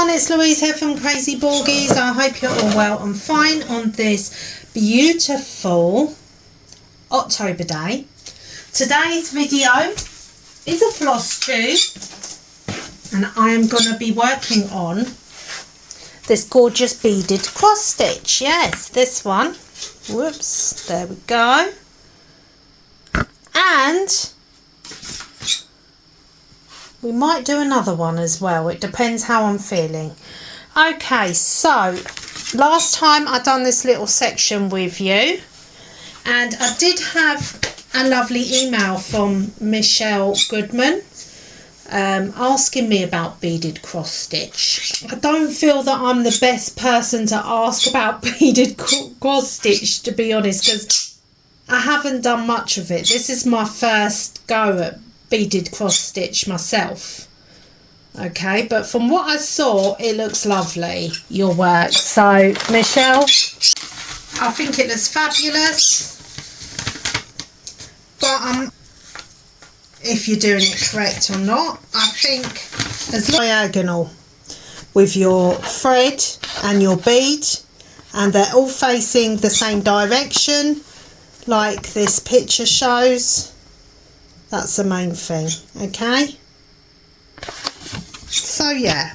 everyone, it's Louise here from Crazy Borgies. I hope you're all well and fine on this beautiful October day. Today's video is a floss tube and I am going to be working on this gorgeous beaded cross stitch. Yes, this one. Whoops, there we go. And we might do another one as well. It depends how I'm feeling. Okay, so last time I done this little section with you, and I did have a lovely email from Michelle Goodman asking me about beaded cross stitch. I don't feel that I'm the best person to ask about beaded cross stitch, to be honest, because I haven't done much of it. This is my first go at beaded cross stitch myself. Okay, but from what I saw, it looks lovely, your work. So Michelle, I think it looks fabulous, but if you're doing it correct or not, I think as diagonal with your thread and your bead, and they're all facing the same direction like this picture shows. That's the main thing. Okay, so yeah.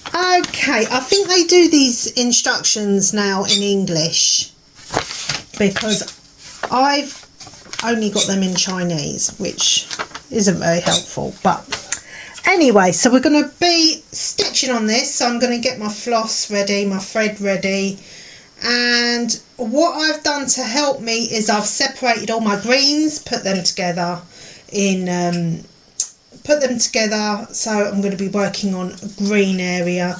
Okay, I think they do these instructions now in English because I've only got them in Chinese, which isn't very helpful. But anyway, so we're going to be stitching on this. So I'm going to get my floss ready, my thread ready, and what I've done to help me is I've separated all my greens, put them together so I'm going to be working on a green area,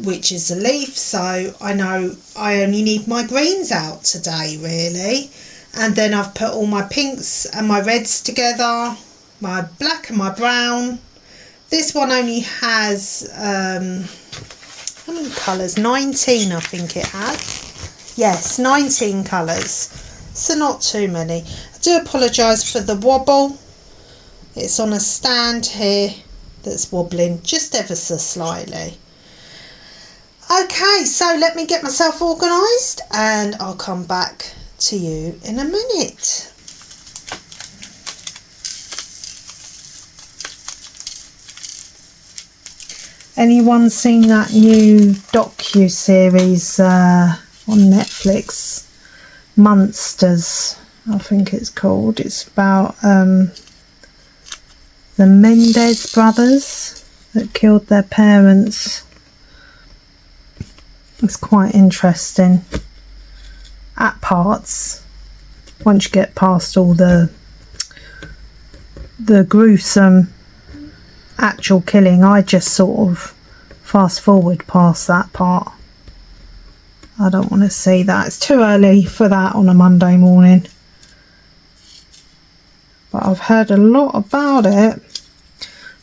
which is the leaf, so I know I only need my greens out today really. And then I've put all my pinks and my reds together, my black and my brown. This one only has how many colours? 19, I think it has. Yes, 19 colours, so not too many. I do apologise for the wobble. It's on a stand here that's wobbling just ever so slightly. Okay, so let me get myself organised and I'll come back to you in a minute. Anyone seen that new docu-series on Netflix, Monsters, I think it's called? It's about the Mendez brothers that killed their parents. It's quite interesting at parts. Once you get past all the gruesome actual killing, I just sort of fast forward past that part. I don't want to see that. It's too early for that on a Monday morning. But I've heard a lot about it,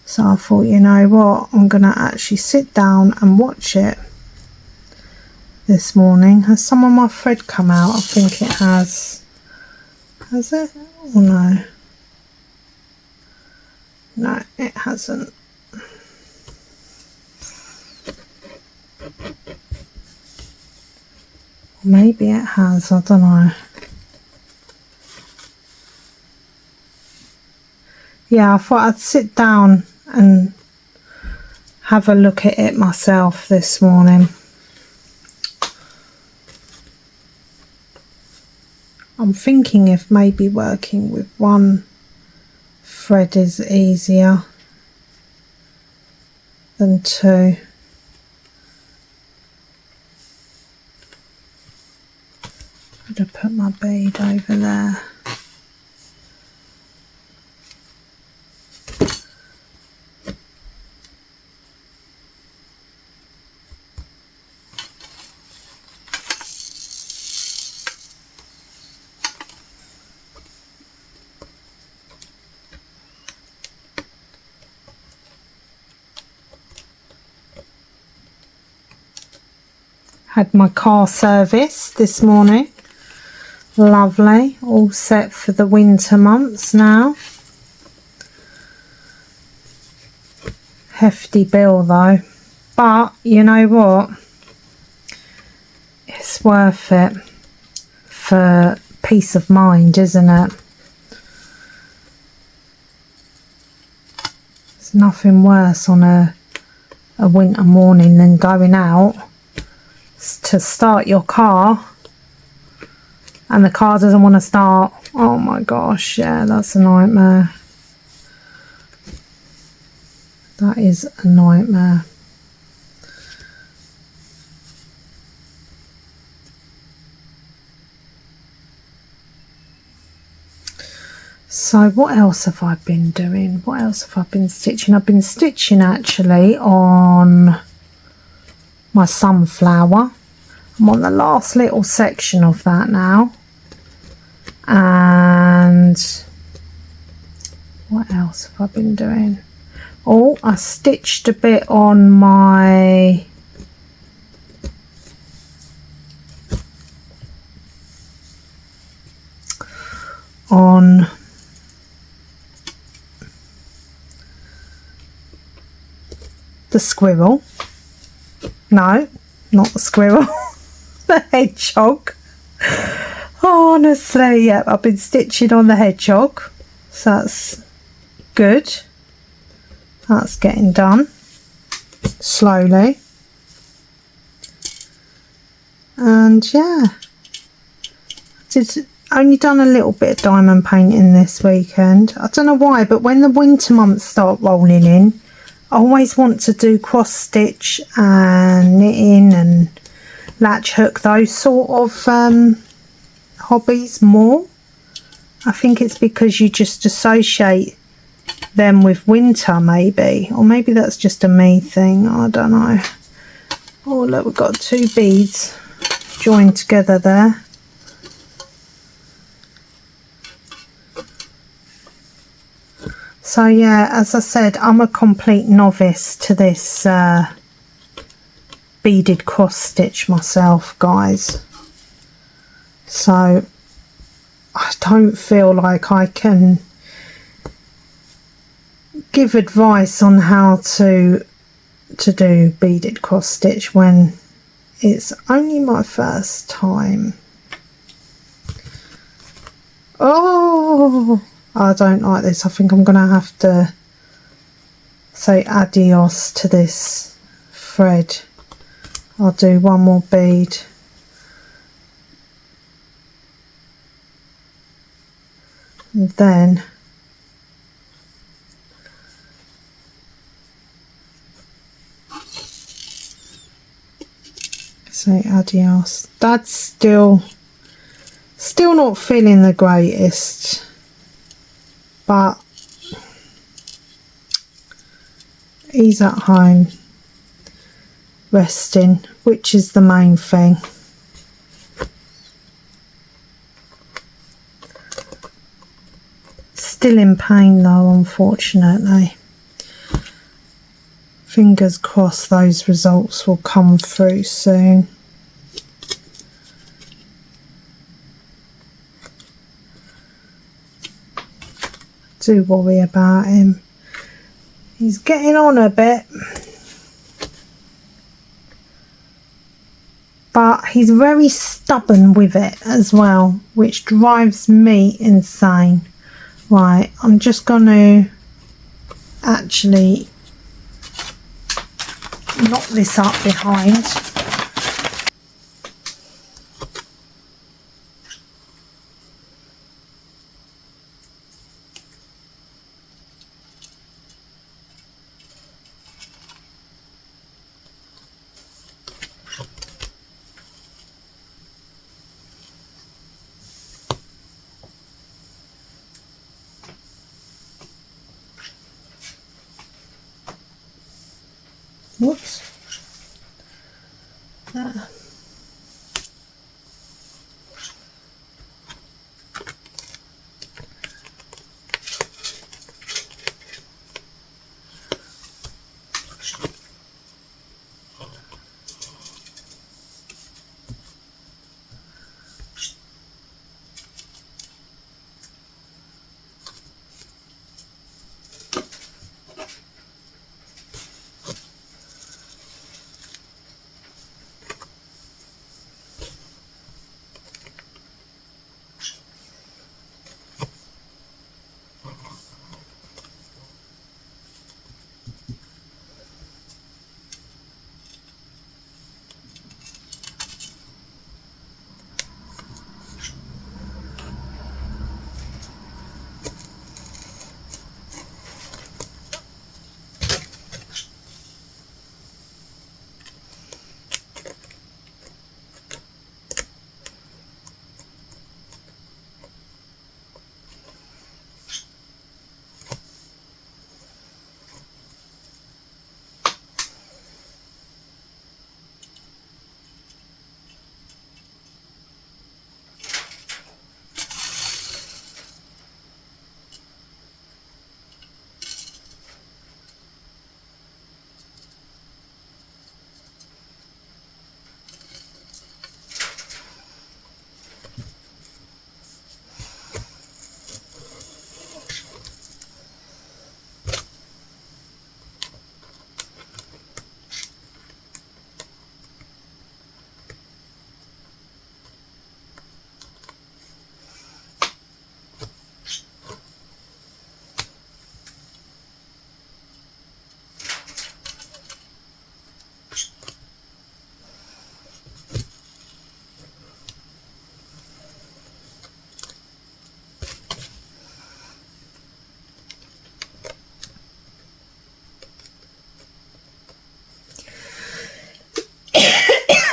so I thought, you know what, I'm going to actually sit down and watch it this morning. Has some of my thread come out? I think it has. Has it? Or no? No, it hasn't. Maybe it has, I don't know. Yeah, I thought I'd sit down and have a look at it myself this morning. I'm thinking if maybe working with one thread is easier than two. I'm going to put my bead over there. Had my car service this morning. Lovely, all set for the winter months now. hefty bill though, but you know what, it's worth it for peace of mind, isn't it? There's nothing worse on a winter morning than going out to start your car and the car doesn't want to start. Oh my gosh, yeah, that's a nightmare. That is a nightmare. So what else have I been doing? What else have I been stitching? I've been stitching actually on my sunflower. I'm on the last little section of that now. And what else have I been doing? Oh, I stitched a bit on my the squirrel. No, not the squirrel. The hedgehog. Oh, honestly, yeah, I've been stitching on the hedgehog, so that's good. That's getting done slowly. And yeah, only done a little bit of diamond painting this weekend. I don't know why, but when the winter months start rolling in, I always want to do cross stitch and knitting and latch hook, those sort of hobbies more. I think it's because you just associate them with winter, maybe, or maybe that's just a me thing, I don't know. Oh look, we've got two beads joined together there. So yeah, as I said, I'm a complete novice to this beaded cross stitch myself, guys, so I don't feel like I can give advice on how to do beaded cross stitch when it's only my first time. Oh, I don't like this. I think I'm gonna have to say adios to this thread. I'll do one more bead and then say adios. Dad's still not feeling the greatest, but he's at home resting, which is the main thing. Still in pain though, unfortunately. Fingers crossed those results will come through soon. Do worry about him. He's getting on a bit, but he's very stubborn with it as well, which drives me insane. Right, I'm just going to actually knock this up behind. Whoops. There.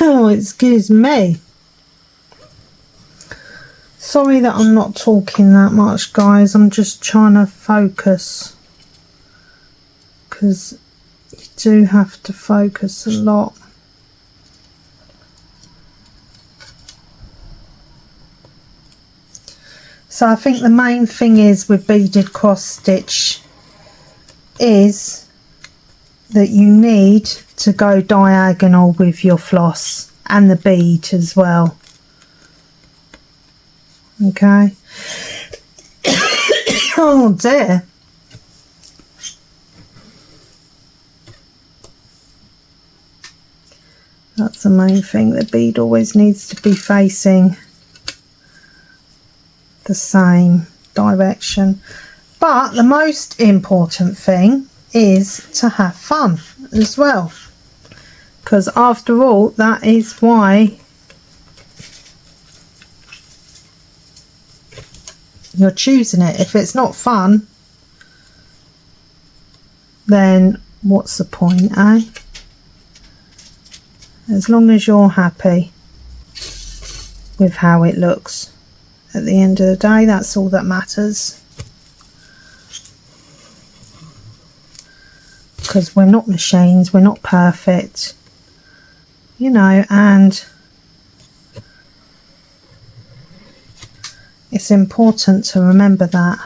Oh, excuse me. Sorry that I'm not talking that much, guys. I'm just trying to focus, because you do have to focus a lot. So I think the main thing is with beaded cross stitch is that you need to go diagonal with your floss and the bead as well. Okay. Oh dear. That's the main thing. The bead always needs to be facing the same direction. But the most important thing is to have fun as well, because after all, that is why you're choosing it. If it's not fun, then what's the point, eh? As long as you're happy with how it looks at the end of the day, that's all that matters. Because we're not machines, we're not perfect, you know, and it's important to remember that.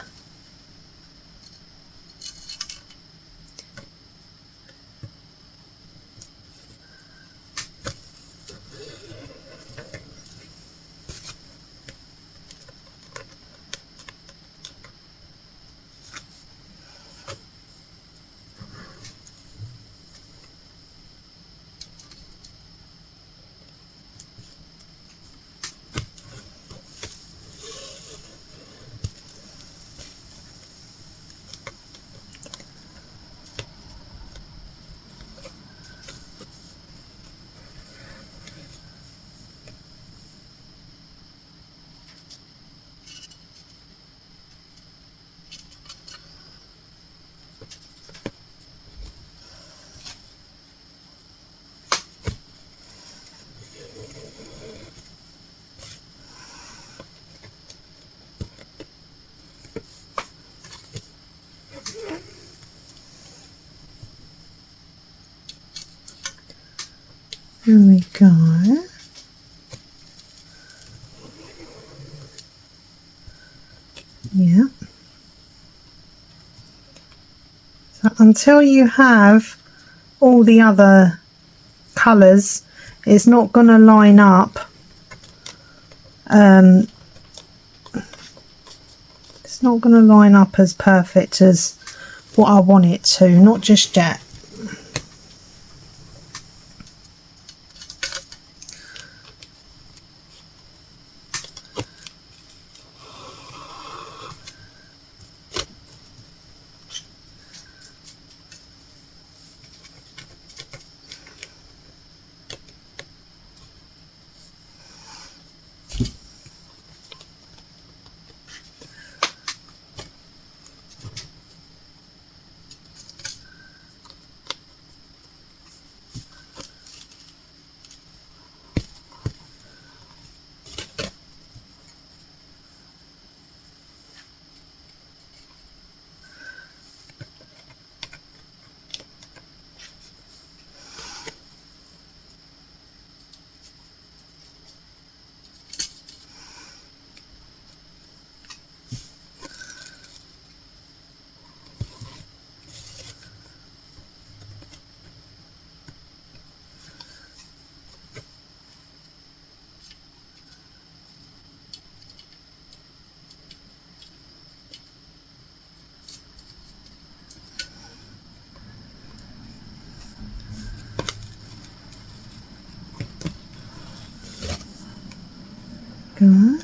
There we go. Yeah. So until you have all the other colours, it's not going to line up. It's not going to line up as perfect as what I want it to, not just yet. Go.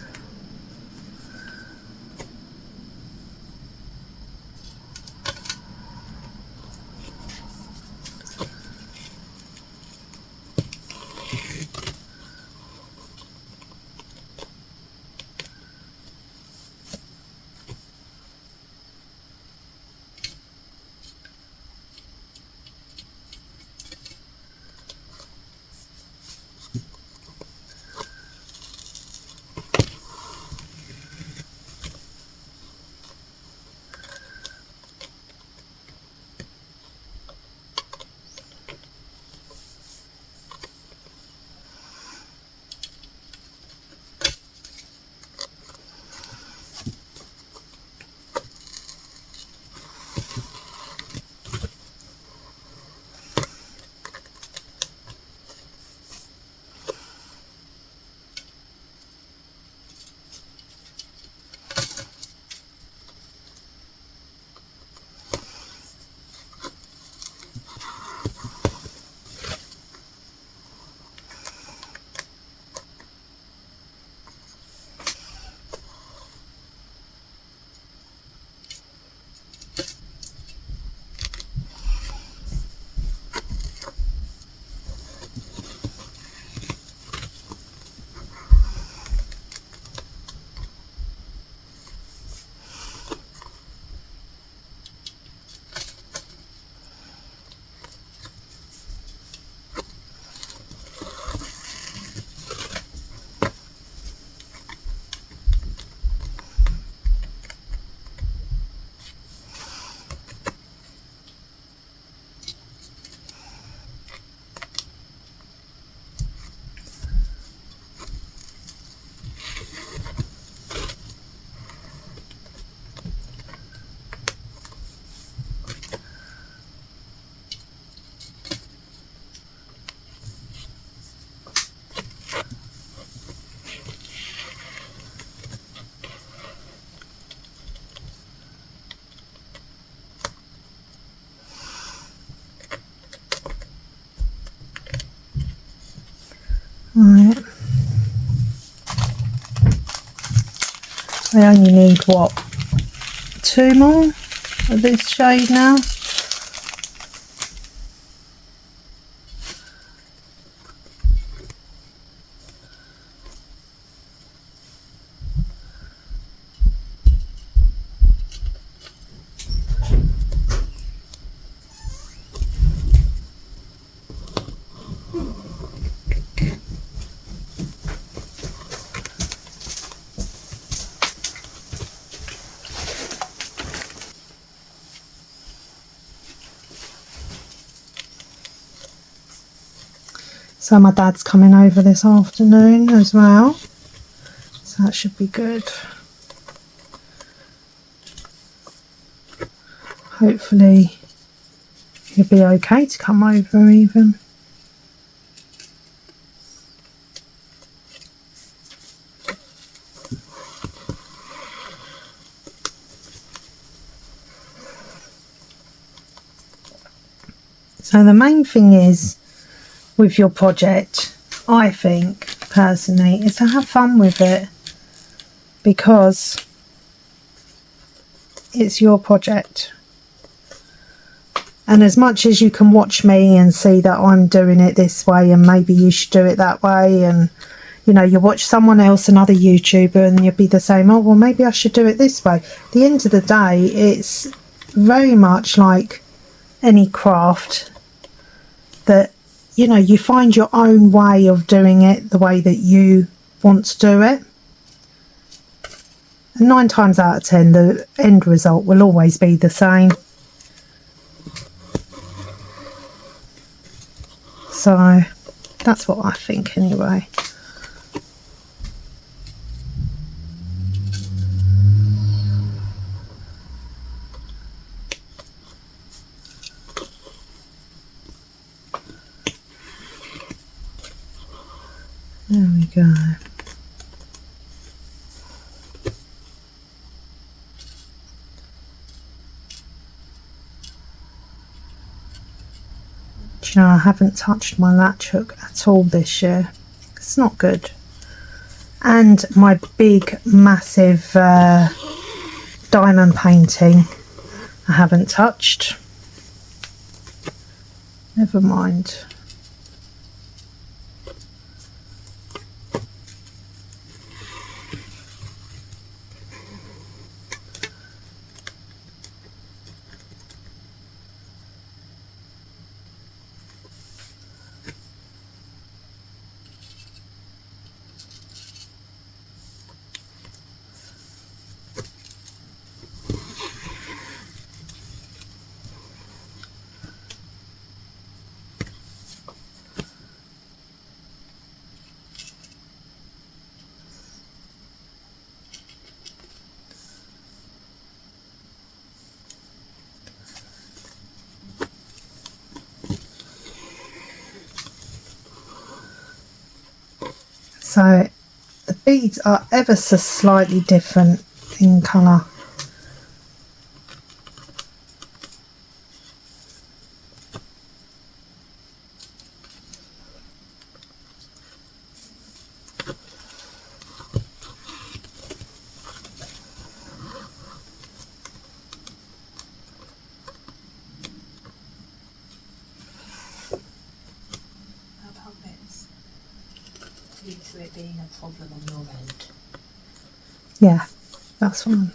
I only need, what, 2 more of this shade now. So my dad's coming over this afternoon as well, so that should be good. Hopefully he'll be okay to come over even. So the main thing is with your project, I think personally, is to have fun with it, because it's your project. And as much as you can watch me and see that I'm doing it this way and maybe you should do it that way, and you know, you watch someone else, another YouTuber, and you'll be the same, oh well, maybe I should do it this way. At the end of the day, it's very much like any craft, that you know, you find your own way of doing it the way that you want to do it. And 9 times out of 10, the end result will always be the same. So that's what I think anyway. There we go. Do you know, I haven't touched my latch hook at all this year. It's not good. And my big, massive diamond painting, I haven't touched. Never mind. So the beads are ever so slightly different in colour. To it being a problem on your end. Yeah, that's fine.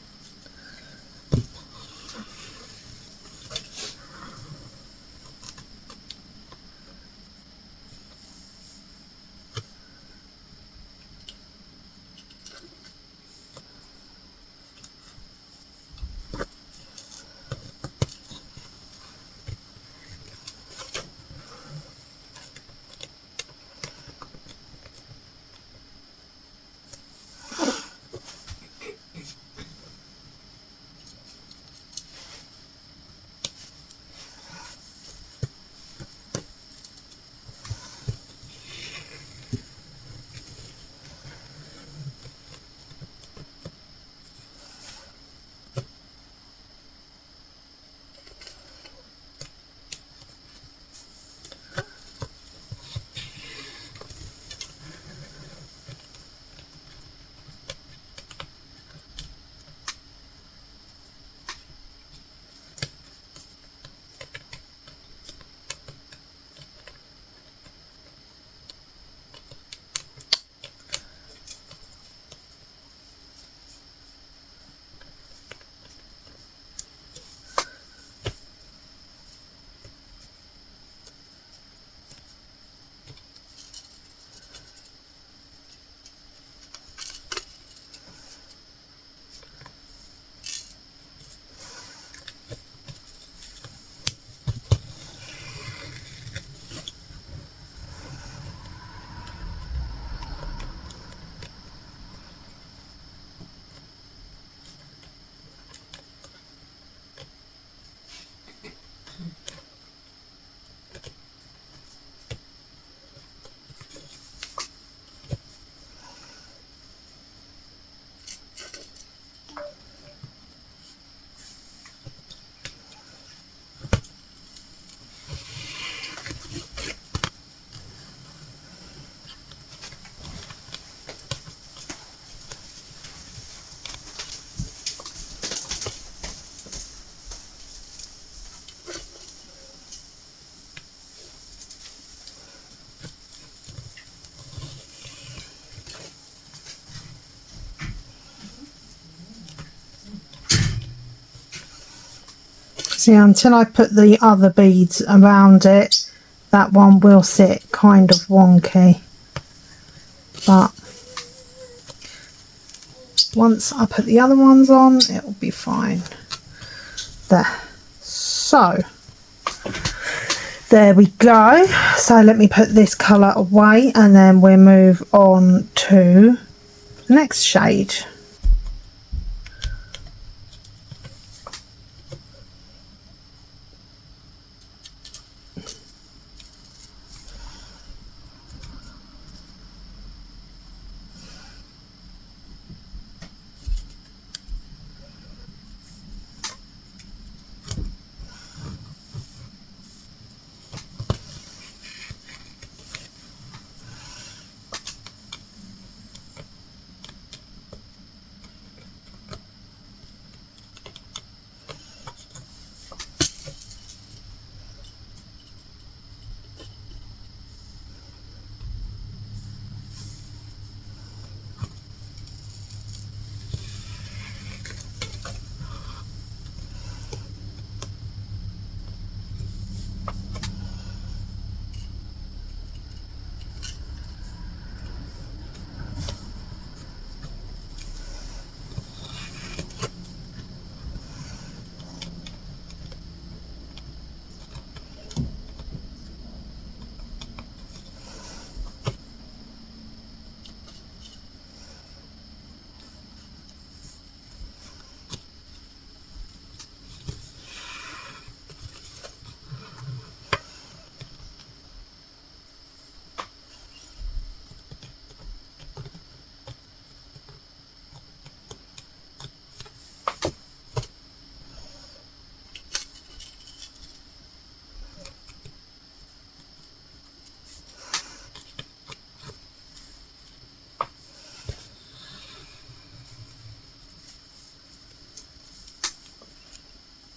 See, until I put the other beads around it, that one will sit kind of wonky, but once I put the other ones on, it will be fine. There. So there we go. So let me put this colour away and then we'll move on to the next shade.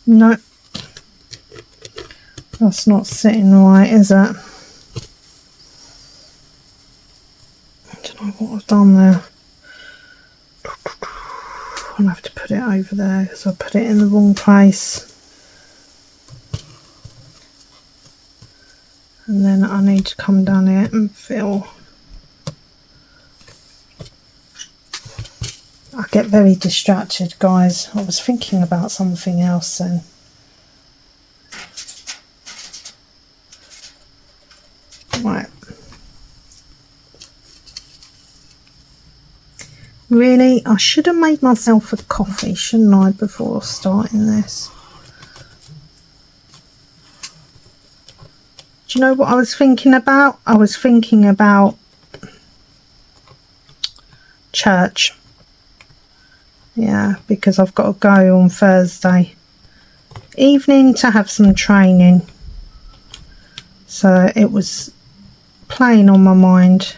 No, that's not sitting right, is it? I don't know what I've done there. I'll have to put it over there because I put it in the wrong place. And then I need to come down here and fill. I get very distracted, guys. I was thinking about something else then. Right. Really, I should have made myself a coffee, shouldn't I, before starting this? Do you know what I was thinking about? I was thinking about church. Yeah, because I've got to go on Thursday evening to have some training. So it was playing on my mind.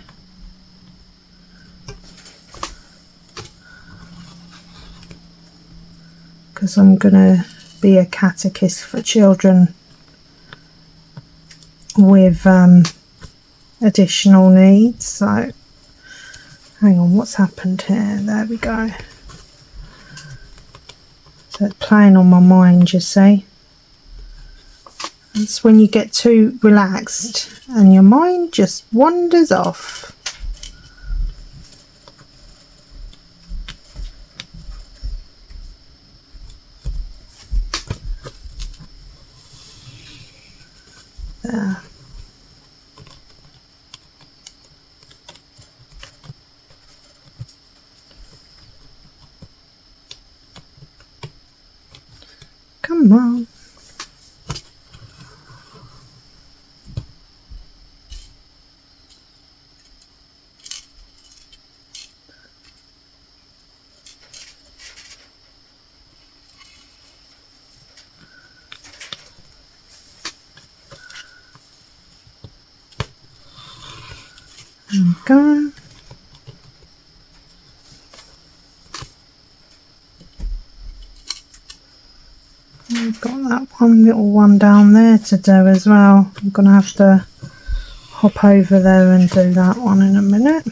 Because I'm going to be a catechist for children with additional needs. So hang on, what's happened here? There we go. So it's playing on my mind, you see. It's when you get too relaxed and your mind just wanders off. There. Come on. we go. We've got that one little one down there to do as well. I'm going to have to hop over there and do that one in a minute.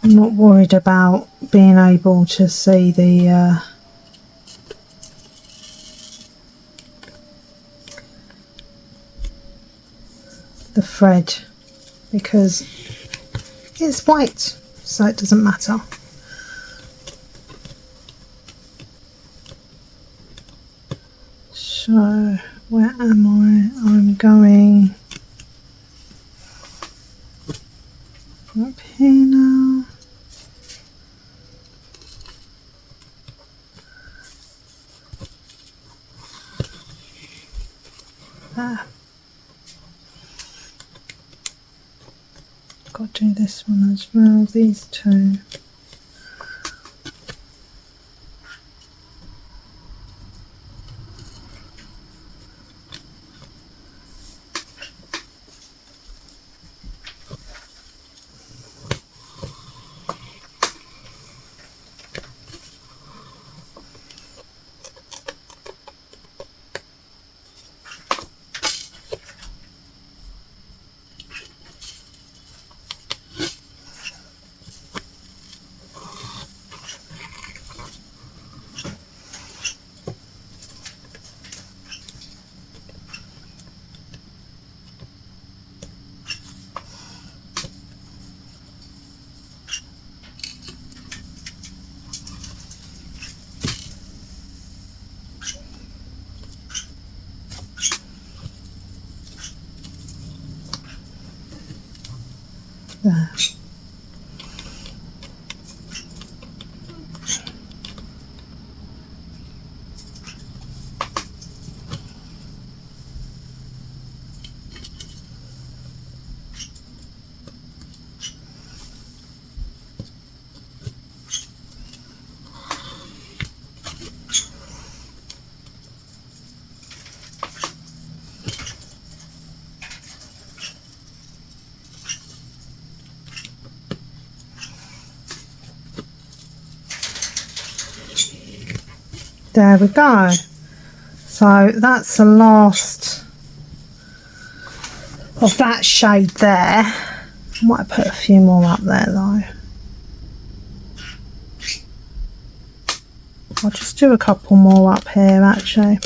I'm not worried about being able to see the thread because it's white, so it doesn't matter. So where am I? I'm going up here now. There. Got to do this one as well, these two. There. There we go. So that's the last of that shade there. I might put a few more up there though. I'll just do a couple more up here actually.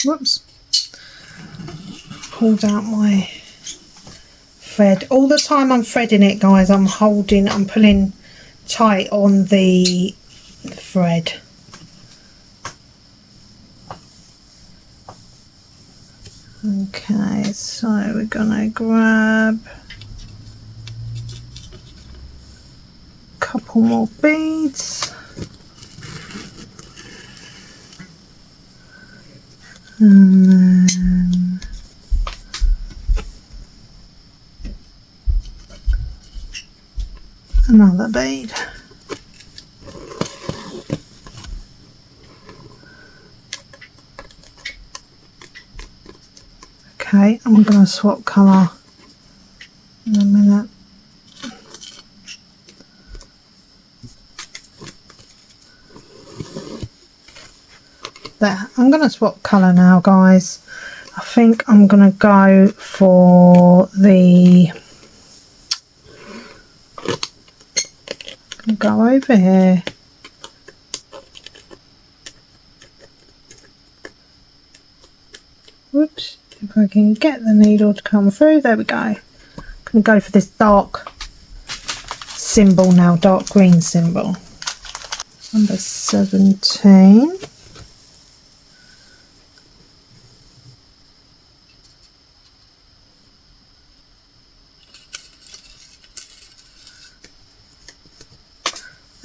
Whoops. Pulled out my thread. All the time I'm threading it, guys, I'm pulling tight on the thread. Okay, so we're gonna grab a couple more beads. And then another bead. Okay, I'm going to swap colour in a minute. There, I'm going to swap colour now, guys. I think I'm going to go for the... go over here. Whoops, if I can get the needle to come through, there we go. I'm going to go for this dark symbol now, dark green symbol. Number 17.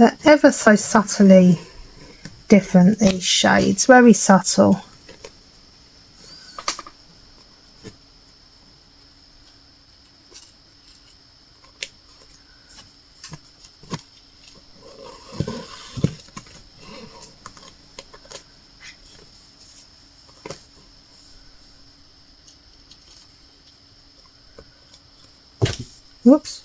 They're ever so subtly different, these shades, very subtle. Whoops.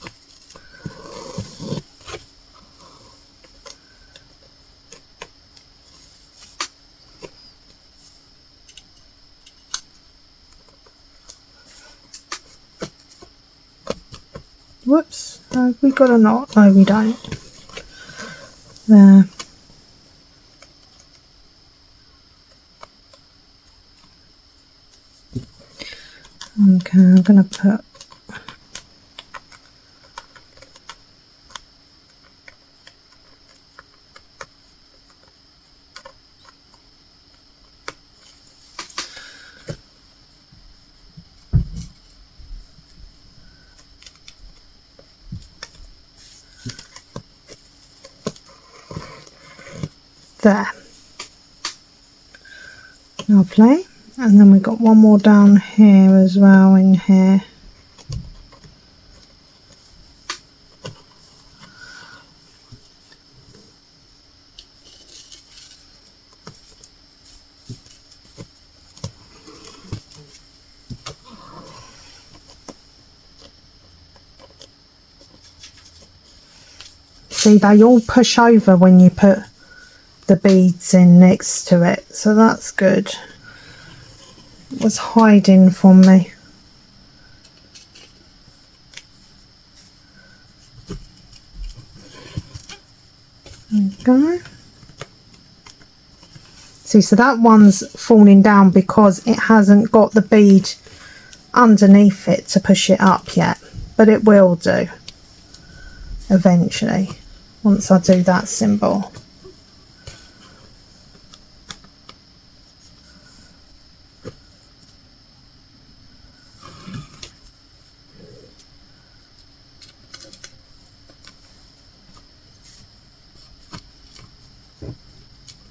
Whoops. We got a knot. No, we don't. There. Okay, I'm going to put there. Lovely. And then we've got one more down here as well in here. See, they all push over when you put the beads in next to it, so that's good. It was hiding from me. There we go. See, so that one's falling down because it hasn't got the bead underneath it to push it up yet, but it will do eventually once I do that symbol.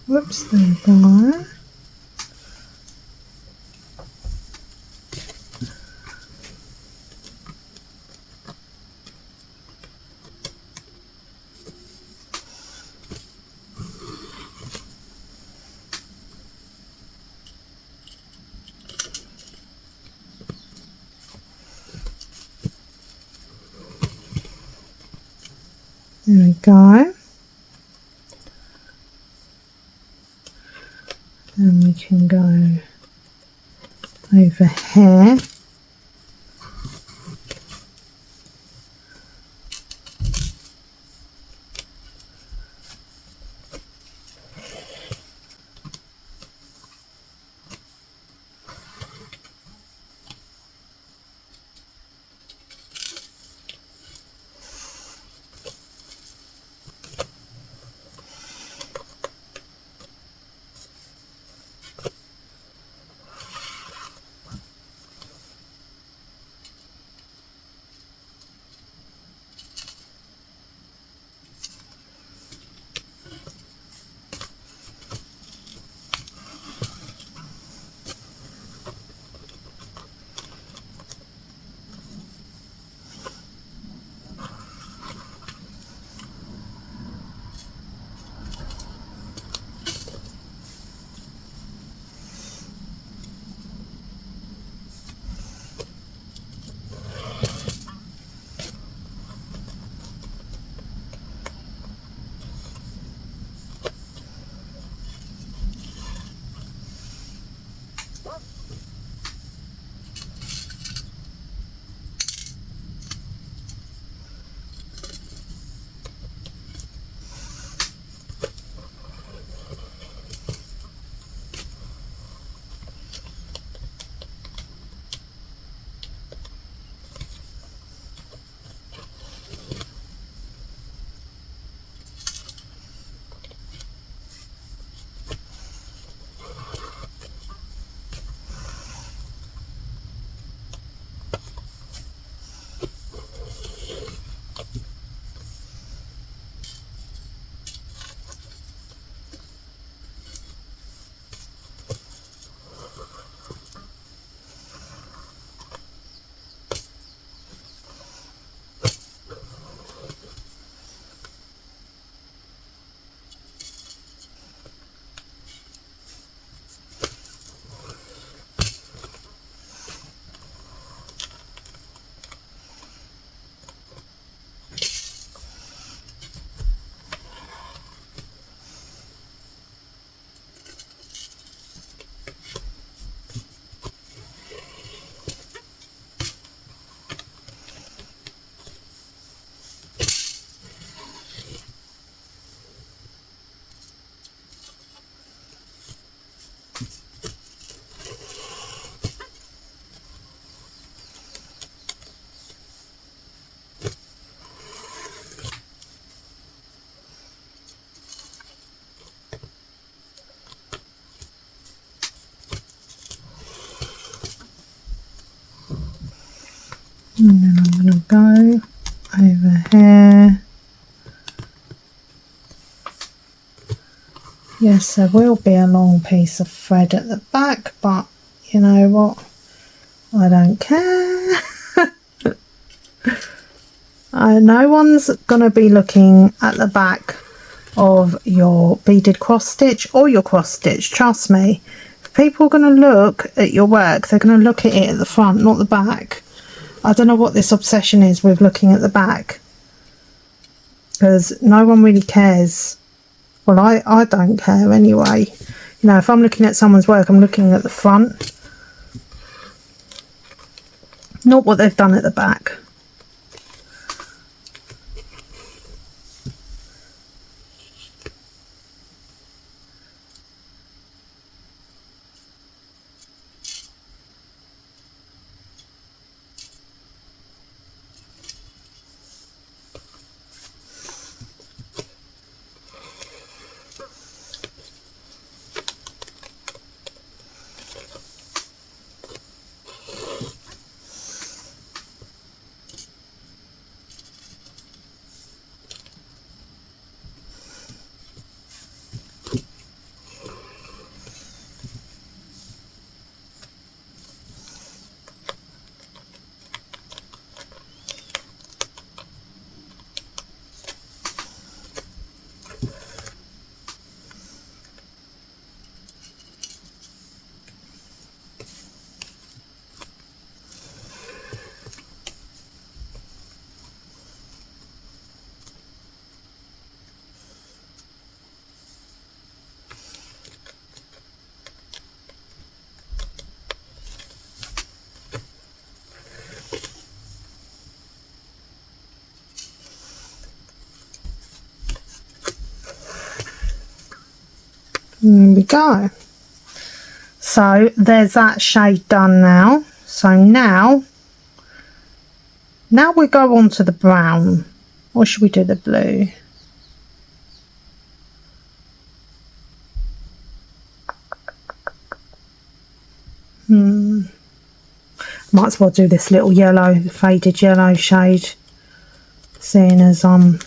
Whoops, there we go. There we go. And we can go over here. over here. Yes, there will be a long piece of thread at the back, but you know what? I don't care. No one's going to be looking at the back of your beaded cross stitch or your cross stitch, trust me. If people are going to look at your work, they're going to look at it at the front, not the back. I don't know what this obsession is with looking at the back, because no one really cares. Well, I don't care anyway. You know, if I'm looking at someone's work, I'm looking at the front, not what they've done at the back. There we go. So there's that shade done now. So now we go on to the brown, or should we do the blue? Might as well do this little yellow, faded yellow shade, seeing as I'm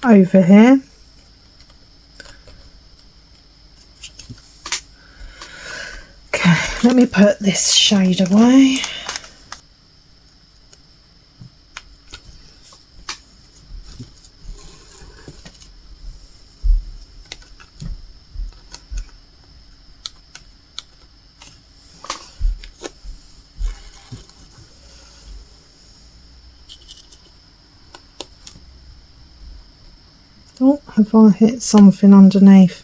over here. Okay, let me put this shade away. Oh, have I hit something underneath?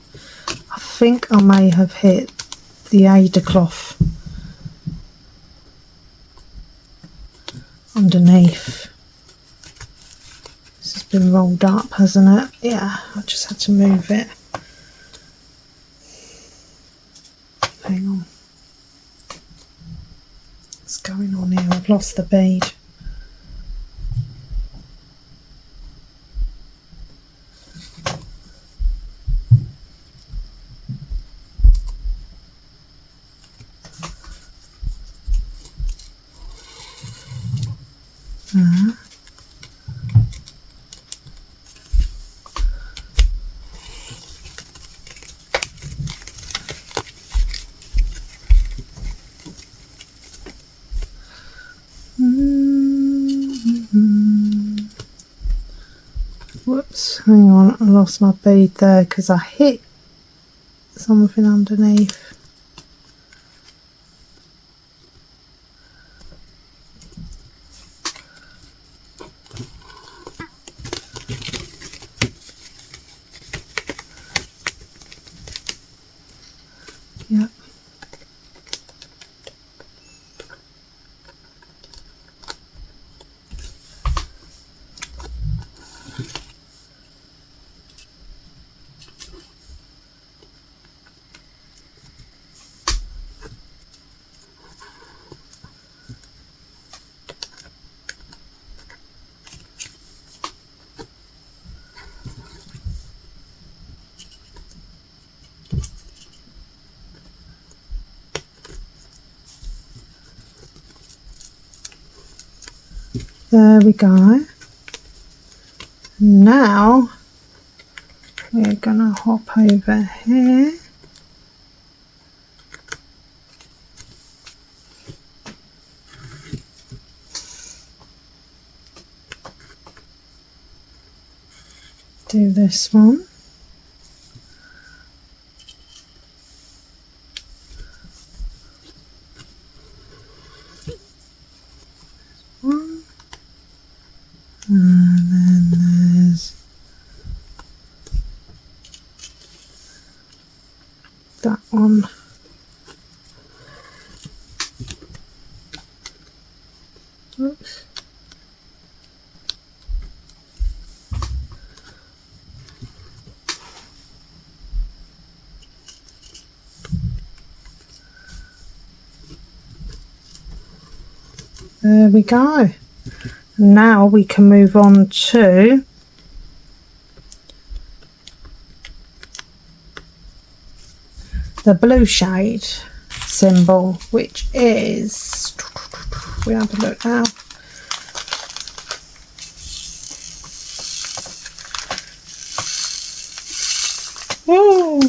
I think I may have hit the Ada cloth underneath. This has been rolled up, hasn't it? Yeah, I just had to move it. Hang on. What's going on here? I've lost the bead. Whoops, hang on, I lost my bead there because I hit something underneath. Yep. There we go. Now we're gonna hop over here. Do this one. And then there's that one. Oops. There we go. Now we can move on to the blue shade symbol, which is, we have a look now. Oh,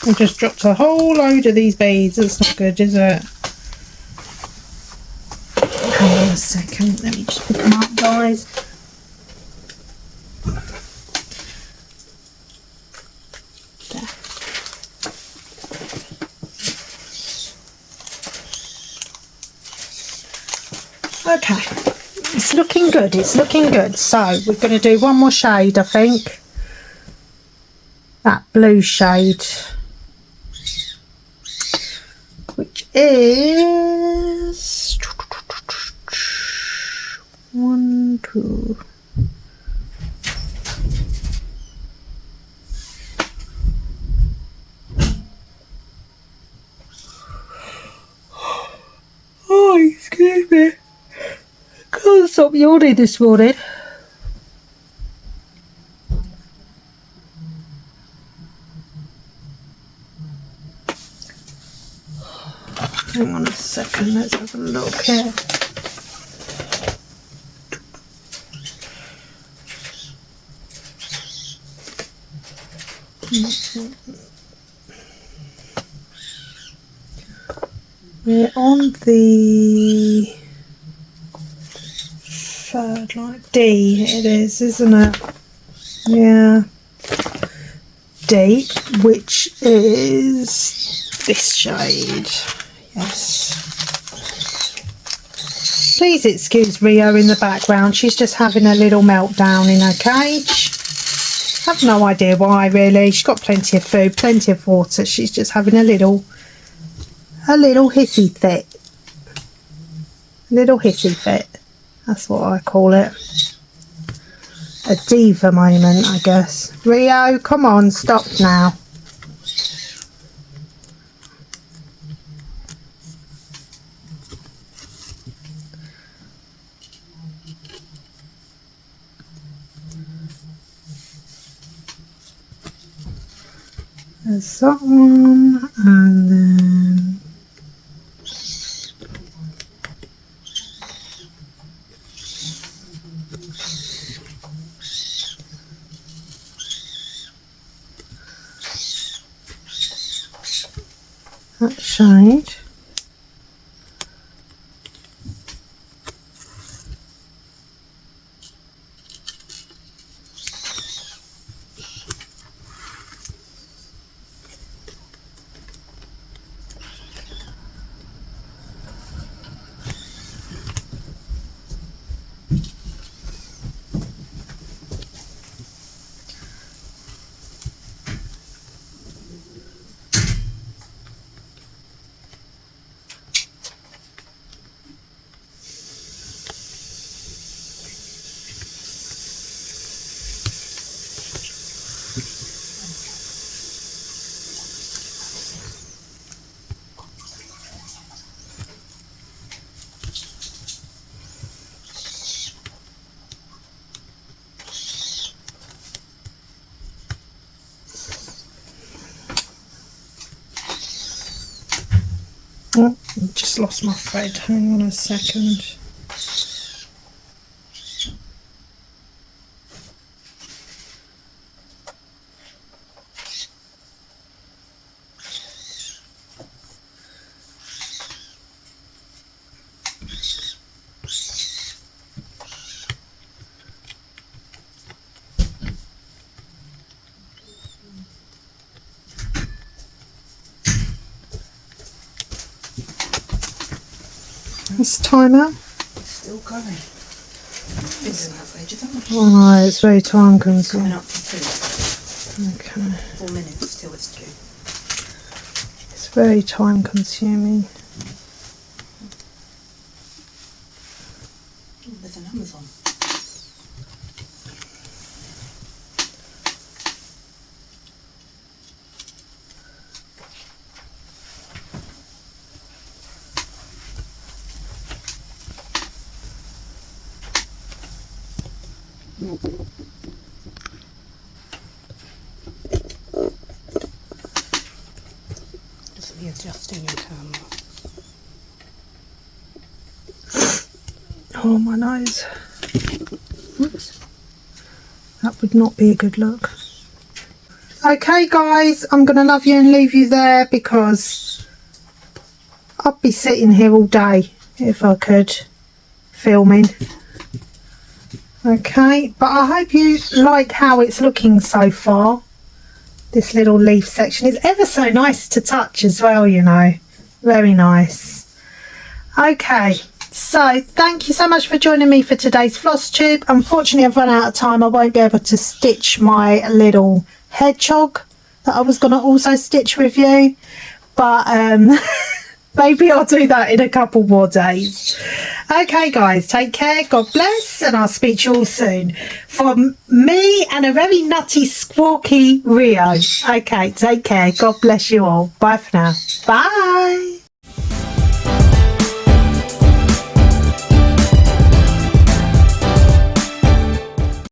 I just dropped a whole load of these beads. That's not good, is it? Hang on a second, let me just pick them up, guys. There. Okay, it's looking good, it's looking good. So we're going to do one more shade, I think. That blue shade, which is 1, 2. Oh, excuse me. Can't stop yawning this morning. Hang on a second, let's have a look here. We're on the third line. D it is, isn't it? Yeah. D, which is this shade. Yes. Please excuse Rio in the background. She's just having a little meltdown in her cage. I've no idea why, really. She's got plenty of food, plenty of water. She's just having a little hissy fit. Little hissy fit. That's what I call it. A diva moment, I guess. Rio, come on, stop now. There's that one, and then that shade. Oh, I just lost my thread. Hang on a second. What's the timer? Still going. It's an average of Oh no, it's very time consuming. coming up for 2. Okay. 4 minutes till it's due. It's very time consuming. Oh, there's an Amazon. Just readjusting your camera. Oh, my nose. Oops. That would not be a good look. Okay, guys, I'm going to love you and leave you there because I'd be sitting here all day if I could, filming. Okay, but I hope you like how it's looking so far. This little leaf section is ever so nice to touch as well, you know. Very nice. Okay, so thank you so much for joining me for today's Flosstube. Unfortunately, I've run out of time. I won't be able to stitch my little hedgehog that I was going to also stitch with you. But maybe I'll do that in a couple more days. Okay, guys, take care. God bless, and I'll speak to you all soon. From me and a very nutty, squawky Rio. Okay, take care. God bless you all. Bye for now. Bye.